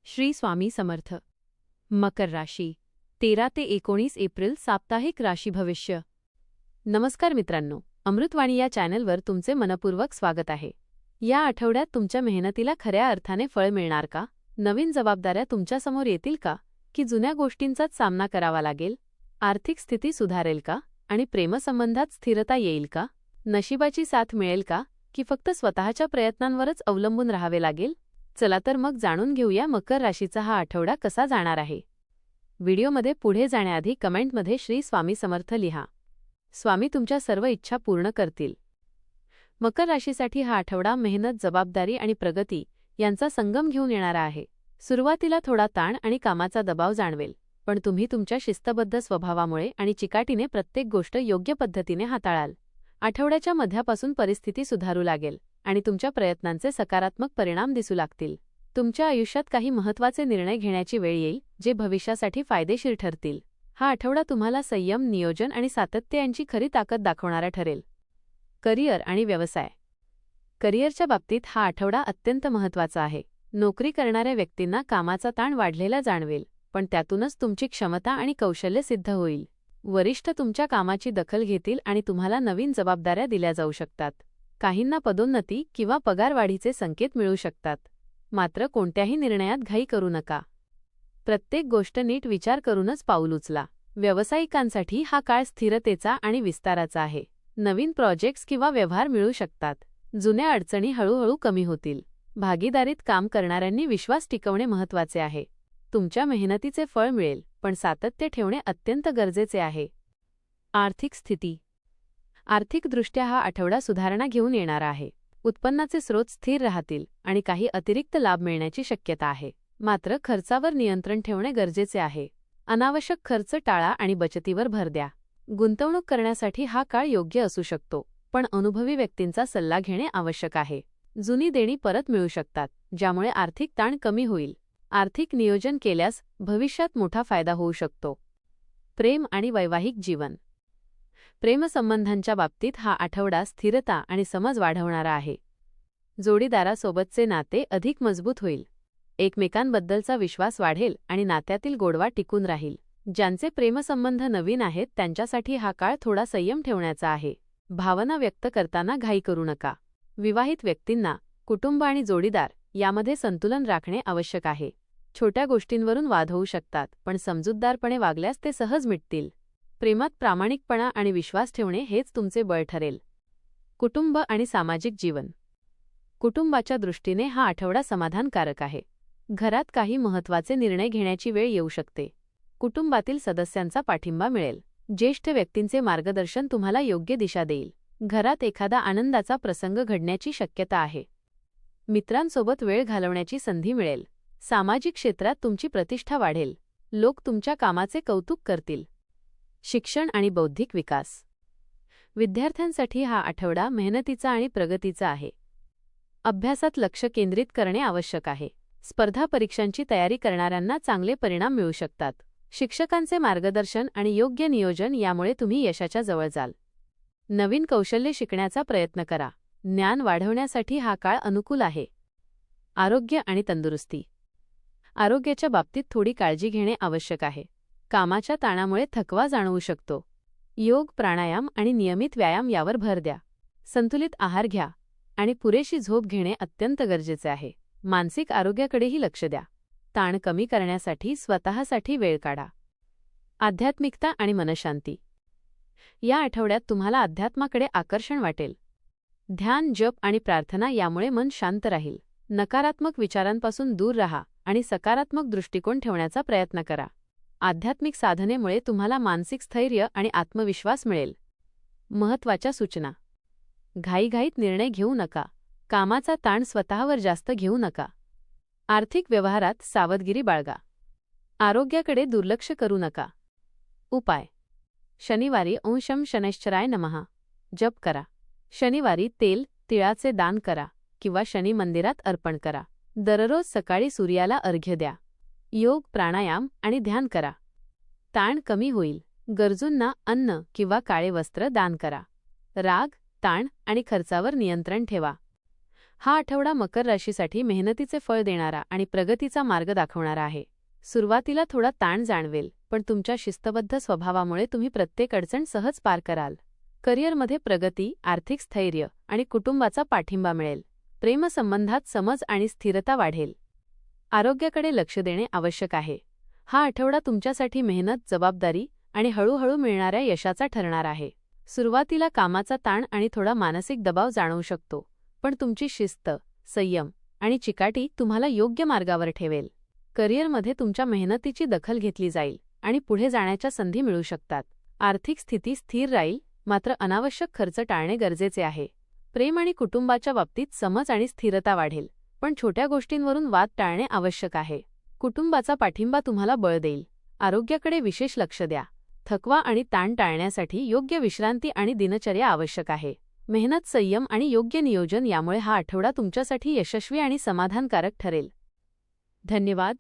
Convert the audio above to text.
श्री स्वामी समर्थ. मकर राशी 13 ते 19 एप्रिल साप्ताहिक राशी भविष्य. नमस्कार मित्रांनो, अमृतवाणी या चॅनलवर तुमचे मनपूर्वक स्वागत आहे. या आठवड्यात तुमच्या मेहनतीला खऱ्या अर्थाने फळ मिळणार का? नवीन जबाबदाऱ्या तुमच्यासमोर येतील का, की जुन्या गोष्टींचाच सामना करावा लागेल? आर्थिक स्थिती सुधारेल का आणि प्रेमसंबंधात स्थिरता येईल का? नशिबाची साथ मिळेल का, की फक्त स्वतःच्या प्रयत्नांवरच अवलंबून राहावे लागेल? चला तर मग जाणून घेऊया मकर राशीचा हा आठवडा कसा जाणार आहे. व्हिडिओमध्ये पुढे जाण्याआधी कमेंटमध्ये श्री स्वामी समर्थ लिहा. स्वामी तुमच्या सर्व इच्छा पूर्ण करतील. मकर राशीसाठी हा आठवडा मेहनत, जबाबदारी आणि प्रगती यांचा संगम घेऊन येणारा आहे. सुरुवातीला थोडा ताण आणि कामाचा दबाव जाणवेल, पण तुम्ही तुमच्या शिस्तबद्ध स्वभावामुळे आणि चिकाटीने प्रत्येक गोष्ट योग्य पद्धतीने हाताळाल. आठवड्याच्या मध्यापासून परिस्थिती सुधारू लागेल आणि तुमच्या प्रयत्नांचे सकारात्मक परिणाम दिसू लागतील. तुमच्या आयुष्यात काही महत्त्वाचे निर्णय घेण्याची वेळ येईल, जे भविष्यासाठी फायदेशीर ठरतील. हा आठवडा तुम्हाला संयम, नियोजन आणि सातत्य यांची खरी ताकद दाखवणारा ठरेल. करिअर आणि व्यवसाय. करिअरच्या बाबतीत हा आठवडा अत्यंत महत्त्वाचा आहे. नोकरी करणाऱ्या व्यक्तींना कामाचा ताण वाढलेला जाणवेल, पण त्यातूनच तुमची क्षमता आणि कौशल्य सिद्ध होईल. वरिष्ठ तुमच्या कामाची दखल घेतील आणि तुम्हाला नवीन जबाबदाऱ्या दिल्या जाऊ शकतात. काहींना पदोन्नती किंवा पगारवाढीचे संकेत मिळू शकतात. मात्र कोणत्याही निर्णयात घाई करू नका. प्रत्येक गोष्ट नीट विचार करूनच पाऊल उचला. व्यावसायिकांसाठी हा काळ स्थिरतेचा आणि विस्ताराचा आहे. नवीन प्रोजेक्ट्स किंवा व्यवहार मिळू शकतात. जुन्या अडचणी हळूहळू कमी होतील. भागीदारीत काम करणाऱ्यांनी विश्वास टिकवणे महत्त्वाचे आहे. तुमच्या मेहनतीचे फळ मिळेल, पण सातत्य ठेवणे अत्यंत गरजेचे आहे. आर्थिक स्थिती. आर्थिकदृष्ट्या हा आठवडा सुधारणा घेऊन येणारा आहे. उत्पन्नाचे स्रोत स्थिर राहतील आणि काही अतिरिक्त लाभ मिळण्याची शक्यता आहे. मात्र खर्चावर नियंत्रण ठेवणे गरजेचे आहे. अनावश्यक खर्च टाळा आणि बचतीवर भर द्या. गुंतवणूक करण्यासाठी हा काळ योग्य असू शकतो, पण अनुभवी व्यक्तींचा सल्ला घेणे आवश्यक आहे. जुनी देणी परत मिळू शकतात, ज्यामुळे आर्थिक ताण कमी होईल. आर्थिक नियोजन केल्यास भविष्यात मोठा फायदा होऊ शकतो. प्रेम आणि वैवाहिक जीवन. प्रेमसंबंधांच्या बाबतीत हा आठवडा स्थिरता आणि समज वाढवणारा आहे. जोडीदारासोबतचे नाते अधिक मजबूत होईल. एकमेकांबद्दलचा विश्वास वाढेल आणि नात्यातील गोडवा टिकून राहील. ज्यांचे प्रेमसंबंध नवीन आहेत त्यांच्यासाठी हा काळ थोडा संयम ठेवण्याचा आहे. भावना व्यक्त करताना घाई करू नका. विवाहित व्यक्तींना कुटुंब आणि जोडीदार यामध्ये संतुलन राखणे आवश्यक आहे. छोट्या गोष्टींवरून वाद होऊ शकतात, पण समजूतदारपणे वागल्यास ते सहज मिटतील. प्रेमात प्रामाणिकपणा आणि विश्वास ठेवणे हेच तुमचे बळ ठरेल. कुटुंब आणि सामाजिक जीवन. कुटुंबाच्या दृष्टीने हा आठवडा समाधानकारक आहे. घरात काही महत्त्वाचे निर्णय घेण्याची वेळ येऊ शकते. कुटुंबातील सदस्यांचा पाठिंबा मिळेल. ज्येष्ठ व्यक्तींचे मार्गदर्शन तुम्हाला योग्य दिशा देईल. घरात एखादा आनंदाचा प्रसंग घडण्याची शक्यता आहे. मित्रांसोबत वेळ घालवण्याची संधी मिळेल. सामाजिक क्षेत्रात तुमची प्रतिष्ठा वाढेल. लोक तुमच्या कामाचे कौतुक करतील. शिक्षण आणि बौद्धिक विकास. विद्यार्थ्यांसाठी हा आठवडा मेहनतीचा आणि प्रगतीचा आहे. अभ्यासात लक्ष केंद्रित करणे आवश्यक आहे. स्पर्धा परीक्षांची तयारी करणाऱ्यांना चांगले परिणाम मिळू शकतात. शिक्षकांचे मार्गदर्शन आणि योग्य नियोजन यामुळे तुम्ही यशाच्या जवळ जाल. नवीन कौशल्य शिकण्याचा प्रयत्न करा. ज्ञान वाढवण्यासाठी हा काळ अनुकूल आहे. आरोग्य आणि तंदुरुस्ती. आरोग्याच्या बाबतीत थोडी काळजी घेणे आवश्यक आहे. कामाच्या ताणामुळे थकवा जाणवू शकतो. योग, प्राणायाम आणि नियमित व्यायाम यावर भर द्या. संतुलित आहार घ्या आणि पुरेशी झोप घेणे अत्यंत गरजेचे आहे. मानसिक आरोग्याकडेही लक्ष द्या. ताण कमी करण्यासाठी स्वतःसाठी वेळ काढा. आध्यात्मिकता आणि मनशांती. या आठवड्यात तुम्हाला अध्यात्माकडे आकर्षण वाटेल. ध्यान, जप आणि प्रार्थना यामुळे मन शांत राहील. नकारात्मक विचारांपासून दूर राहा आणि सकारात्मक दृष्टिकोन ठेवण्याचा प्रयत्न करा. आध्यात्मिक साधनेमुळे तुम्हाला मानसिक स्थैर्य आणि आत्मविश्वास मिळेल. महत्त्वाच्या सूचना. घाईघाईत निर्णय घेऊ नका. कामाचा ताण स्वतःवर जास्त घेऊ नका. आर्थिक व्यवहारात सावधगिरी बाळगा. आरोग्याकडे दुर्लक्ष करू नका. उपाय. शनिवारी ओं शं शनैश्चराय नमः जप करा. शनिवारी तेल, तिळाचे दान करा किंवा शनी मंदिरात अर्पण करा. दररोज सकाळी सूर्याला अर्घ्य द्या. योग, प्राणायाम आणि ध्यान करा. ताण कमी होईल. गरजूंना अन्न किंवा काळे वस्त्र दान करा. राग, ताण आणि खर्चावर नियंत्रण ठेवा. हा आठवडा मकर राशीसाठी मेहनतीचे फळ देणारा आणि प्रगतीचा मार्ग दाखवणारा आहे. सुरुवातीला थोडा ताण जाणवेल, पण तुमच्या शिस्तबद्ध स्वभावामुळे तुम्ही प्रत्येक अडचण सहज पार कराल. करिअरमध्ये प्रगती, आर्थिक स्थैर्य आणि कुटुंबाचा पाठिंबा मिळेल. प्रेमसंबंधात समज आणि स्थिरता वाढेल. आरोग्याकडे लक्ष देणे आवश्यक आहे. हा आठवडा तुमच्यासाठी मेहनत, जबाबदारी आणि हळूहळू मिळणाऱ्या यशाचा ठरणार आहे. सुरुवातीला कामाचा ताण आणि थोडा मानसिक दबाव जाणवू शकतो, पण तुमची शिस्त, संयम आणि चिकाटी तुम्हाला योग्य मार्गावर ठेवेल. करिअरमध्ये तुमच्या मेहनतीची दखल घेतली जाईल आणि पुढे जाण्याच्या संधी मिळू शकतात. आर्थिक स्थिती स्थिर राहील, मात्र अनावश्यक खर्च टाळणे गरजेचे आहे. प्रेम आणि कुटुंबाच्या बाबतीत समज आणि स्थिरता वाढेल, पण छोट्या गोष्टींवरून वाद टाळणे आवश्यक आहे. कुटुंबाचा पाठिंबा तुम्हाला बळ देईल. आरोग्याकडे विशेष लक्ष द्या. थकवा आणि ताण टाळण्यासाठी योग्य विश्रांती आणि दिनचर्या आवश्यक आहे. मेहनत, संयम आणि योग्य नियोजन यामुळे हा आठवडा तुमच्यासाठी यशस्वी आणि समाधानकारक ठरेल. धन्यवाद.